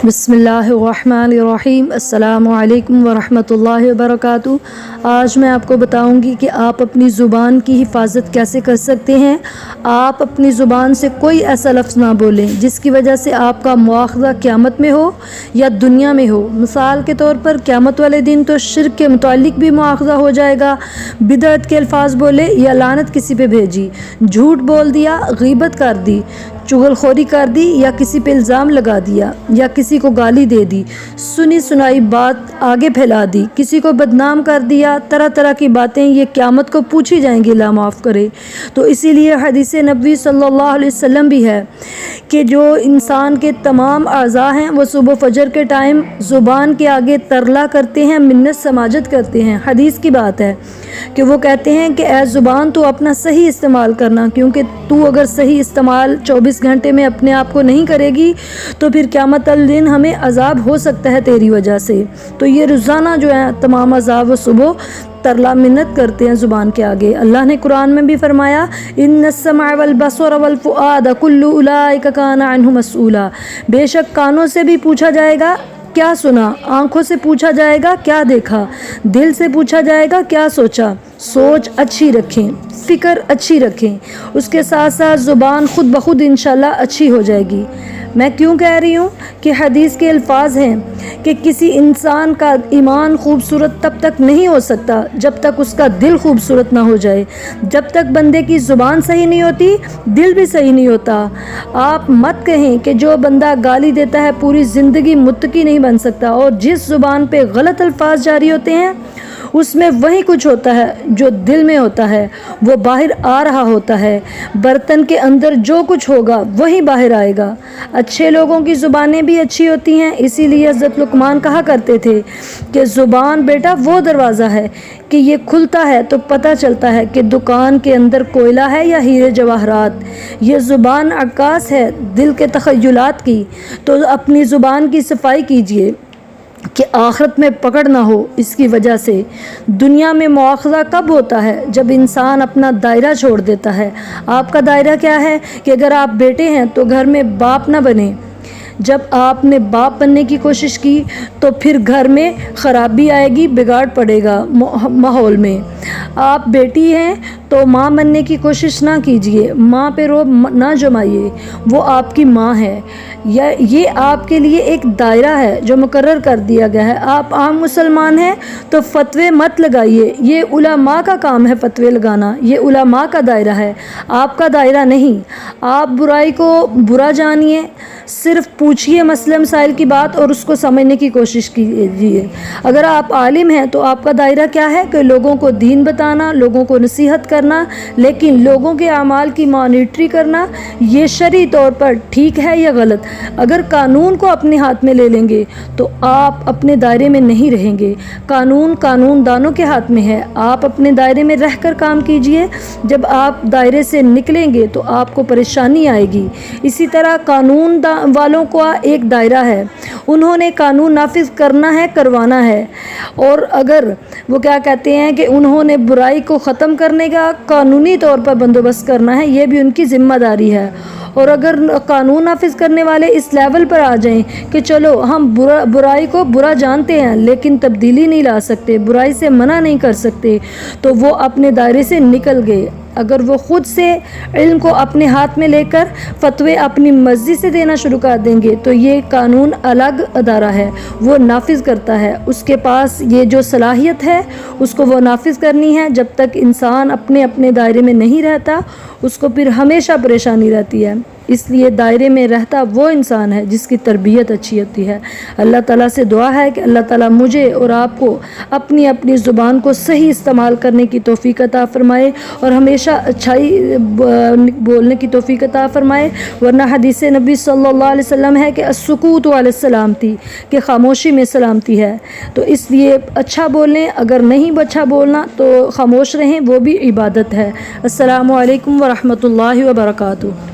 बिस्मिल्लाहिर्रहमानिर्रहीम। अस्सलामु अलैकुम वरहमतुल्लाहि वबरकातुहू। आज मैं आपको बताऊंगी कि आप अपनी ज़ुबान की हिफाजत कैसे कर सकते हैं। आप अपनी ज़ुबान से कोई ऐसा लफ्ज़ ना बोलें जिसकी वजह से आपका मुआख़ज़ा क़यामत में हो या दुनिया में हो। मिसाल के तौर पर क़यामत वाले दिन तो शिर्क के मुतालिक भी मुआख़ज़ा हो जाएगा। बिदअत के अल्फाज बोले या लानत किसी पे भेजी, झूठ बोल दिया, गीबत कर दी, चुगलखोरी कर दी या किसी पे इल्ज़ाम लगा दिया या किसी को गाली दे दी, सुनी सुनाई बात आगे फैला दी, किसी को बदनाम कर दिया, तरह तरह की बातें ये क़यामत को पूछी जाएंगी, अल्लाह माफ़ करे। तो इसीलिए हदीस नबी सल्लल्लाहु अलैहि वसल्लम भी है कि जो इंसान के तमाम अज़ा हैं वो सुबह फजर के टाइम ज़ुबान के आगे तरला करते हैं, मिन्नत समाजत करते हैं। हदीस की बात है कि वो कहते हैं कि ऐ ज़ुबान तो अपना सही इस्तेमाल करना, क्योंकि तू अगर सही इस्तेमाल 24 घंटे में अपने आप को नहीं करेगी तो फिर क़यामत वाले दिन हमें अज़ाब हो सकता है तेरी वजह से। तो ये रोज़ाना जो है तमाम अज़ाब वो सुबह तरला मिन्नत करते हैं ज़ुबान के आगे। अल्लाह ने कुरान में भी फरमाया, इन्नस्समअ वल बसर वल फुआद कुल्लु उलाइका काना अन्हु मसऊला। बेशक कानों से भी पूछा जाएगा क्या सुना, आँखों से पूछा जाएगा क्या देखा, दिल से पूछा जाएगा क्या सोचा। सोच अच्छी रखें, फ़िक्र अच्छी रखें, उसके साथ साथ ज़ुबान खुद ब खुद इंशाल्लाह अच्छी हो जाएगी। मैं क्यों कह रही हूँ कि हदीस के अल्फाज हैं कि किसी इंसान का ईमान खूबसूरत तब तक नहीं हो सकता जब तक उसका दिल खूबसूरत ना हो जाए। जब तक बंदे की ज़ुबान सही नहीं होती दिल भी सही नहीं होता। आप मत कहें कि जो बंदा गाली देता है पूरी ज़िंदगी मुत्तकी नहीं बन सकता, और जिस ज़ुबान पे गलत अल्फाज जारी होते हैं उसमें वही कुछ होता है जो दिल में होता है, वो बाहर आ रहा होता है। बर्तन के अंदर जो कुछ होगा वही बाहर आएगा। अच्छे लोगों की ज़ुबानें भी अच्छी होती हैं, इसीलिए हज़रत लुक़मान कहा करते थे कि ज़ुबान बेटा वो दरवाज़ा है कि ये खुलता है तो पता चलता है कि दुकान के अंदर कोयला है या हीरे जवाहरात। ये ज़ुबान अक्कास है दिल के तख़य्युलात की। तो अपनी ज़ुबान की सफाई कीजिए कि आखिरत में पकड़ ना हो इसकी वजह से। दुनिया में मुआख़ज़ा कब होता है? जब इंसान अपना दायरा छोड़ देता है। आपका दायरा क्या है कि अगर आप बेटे हैं तो घर में बाप ना बने। जब आपने बाप बनने की कोशिश की तो फिर घर में ख़राबी आएगी, बिगाड़ पड़ेगा माहौल में। आप बेटी हैं तो माँ बनने की कोशिश ना कीजिए, माँ पे रोब ना जमाइए, वो आपकी माँ है। या ये आपके लिए एक दायरा है जो मुकर्रर कर दिया गया है। आप आम मुसलमान हैं तो फ़तवे मत लगाइए, ये उलमा का काम है फ़तवे लगाना, ये उलमा का दायरा है, आपका दायरा नहीं। आप बुराई को बुरा जानिए, सिर्फ़ पूछिए मसले मसाइल की बात और उसको समझने की कोशिश कीजिए। अगर आप आलिम हैं तो आपका दायरा क्या है कि लोगों को दीन बताना, लोगों को नसीहत करना, लेकिन लोगों के अमाल की मॉनिटरी करना ये शरई तौर पर ठीक है या गलत। अगर कानून को अपने हाथ में ले लेंगे तो आप अपने दायरे में नहीं रहेंगे। कानून कानूनदानों के हाथ में है, आप अपने दायरे में रहकर काम कीजिए। जब आप दायरे से निकलेंगे तो आपको परेशानी आएगी। इसी तरह कानून वालों का एक दायरा है, उन्होंने कानून नाफिज करना है, करवाना है। और अगर वो क्या कहते हैं कि उन्होंने बुराई को ख़त्म करने का कानूनी तौर पर बंदोबस्त करना है, ये भी उनकी ज़िम्मेदारी है। और अगर कानून नाफिज करने वाले इस लेवल पर आ जाएं कि चलो हम बुराई को बुरा जानते हैं लेकिन तब्दीली नहीं ला सकते, बुराई से मना नहीं कर सकते, तो वो अपने दायरे से निकल गए। अगर वो ख़ुद से इल्म को अपने हाथ में लेकर फ़तवे अपनी मर्ज़ी से देना शुरू कर देंगे तो ये कानून अलग अदारा है, वो नाफिज करता है, उसके पास ये जो सलाहियत है उसको वो नाफिज करनी है। जब तक इंसान अपने अपने दायरे में नहीं रहता उसको फिर हमेशा परेशानी रहती है। इसलिए दायरे में रहता वो इंसान है जिसकी तरबियत अच्छी होती है। अल्लाह ताला से दुआ है कि अल्लाह ताला मुझे और आपको अपनी अपनी ज़ुबान को सही इस्तेमाल करने की तौफ़ीक़ अता फ़रमाए और हमेशा अच्छाई बोलने की तौफ़ीक़ अता फ़रमाए। वरना हदीस नबी सल्लल्लाहु अलैहि वसल्लम है कि अस्सुकूतु अला सलामती, कि खामोशी में सलामती है। तो इसलिए अच्छा बोलें, अगर नहीं अच्छा बोलना तो खामोश रहें, वो भी इबादत है। अस्सलामु अलैकुम वरहमतुल्लाहि वबरकातुहू।